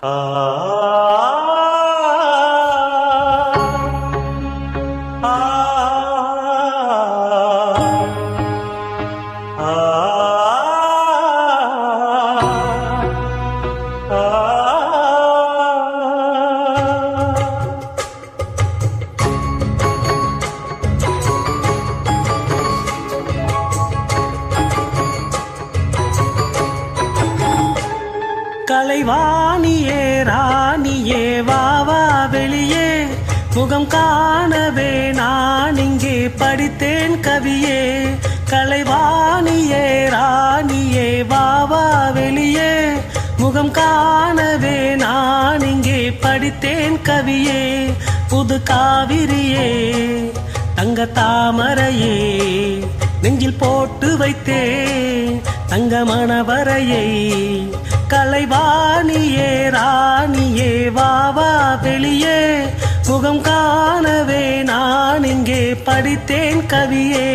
ஆ ஆ கலைவாணியே ராணியே வாவா வெளியே முகம் காணவே நான் இங்கே படித்தேன் கவியே. கலைவாணியே ராணியே வாவா வெளியே முகம் காணவே நான் இங்கே படித்தேன் கவியே. புது காவிரியே தங்க தாமரையே நெஞ்சில் போட்டு வைத்தேன் தங்க மணவரையை. கலைவாணியே ராணியே வாவா வெளியே முகம் காணவே நான் இங்கே படித்தேன் கவியே.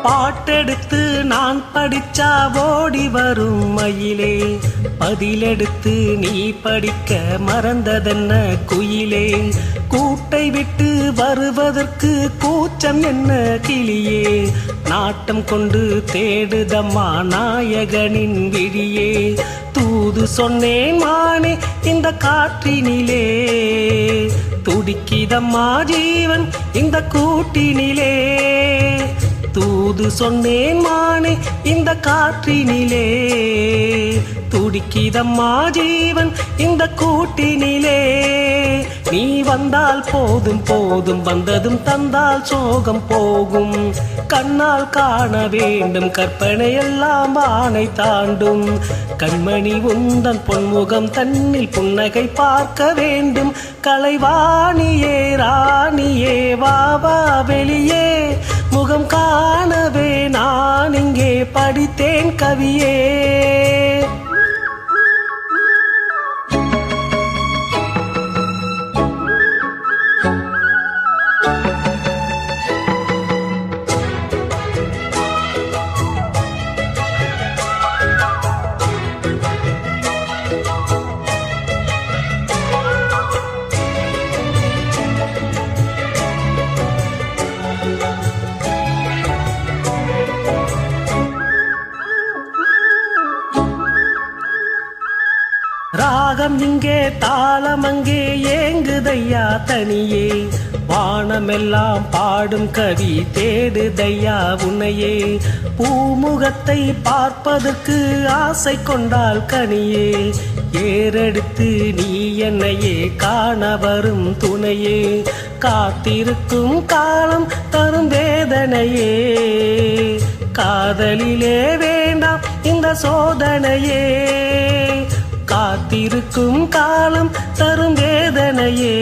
பாட்டெடுத்து நான் படிச்சா ஓடி வரும் மயிலே, பதிலெடுத்து நீ படிக்க மறந்ததென்ன குயிலே. கூட்டை விட்டு வருவதற்கு கூச்சம் என்ன கிளியே, நாட்டம் கொண்டு தேடுதம்மா நாயகனின் விழியே. தூது சொன்னேன் மானே இந்த காற்றினிலே, துடிக்கிதம்மா ஜீவன் இந்த கூட்டினிலே. தூது சொன்னேன் மானே இந்த காற்றினிலே, துடிக்கிதம்மா ஜீவன் இந்த கூட்டினிலே. நீ வந்தால் போதும் போதும் வந்ததும் தந்தால் சோகம் போகும். கண்ணால் காண வேண்டும் கற்பனை எல்லாம் வானை தாண்டும். கண்மணி உந்தன் பொன்முகம் தன்னில் புன்னகை பார்க்க வேண்டும். கலைவாணியே ராணியே வாவா வெளியே முகம் காணவே நான் இங்கே படித்தேன் கவியே. ராகம் இங்கே தாளம் அங்கே ஏங்குதையா தனியே. வானமெல்லாம் பாடும் கவி தேடுதையா உன்னையே. பூமுகத்தை பார்ப்பதற்கு ஆசை கொண்டால் கனியே, ஏறெடுத்து நீ என்னையே காண வரும் துணையே. காத்திருக்கும் காலம் தரும் வேதனையே, காதலிலே வேண்டாம் இந்த சோதனையே. காத்திருக்கும் காலம் தரும் வேதனையே,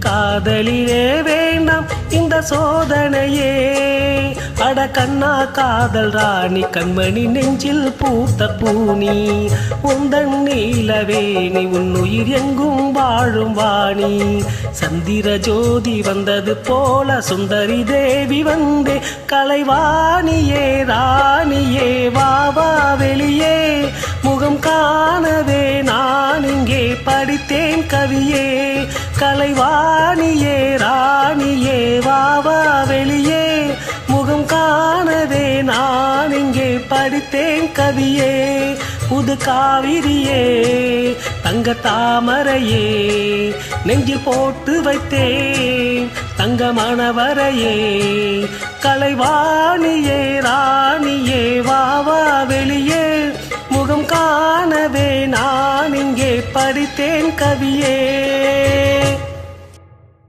காதலிலே வேண்டாம் இந்த சோதனையே. அட கண்ணா காதல் ராணி கண்மணி நெஞ்சில் பூத்த பூனி. உந்தன் நீலவேணி உன்னுயிர் எங்கும் வாழும் வாணி. சந்திர ஜோதி வந்தது போல சுந்தரி தேவி வந்தே. கலைவாணியே ராணியே வாவா வெளியே முகம் காணவே நான் இங்கே படித்தேன் கவியே. கலைவாணியே ராணியே வாவா வெளியே முகம் காணவே நான் இங்கே படித்தேன் கவியே. புது காவிரியே தங்க தாமரையே நெஞ்சில் போட்டு வைத்தேன் தங்க மணவரையே. கலைவாணியே ராணியே வாவா வெளியே முகம் காணவே நான் இங்கே படித்தேன் கவியே.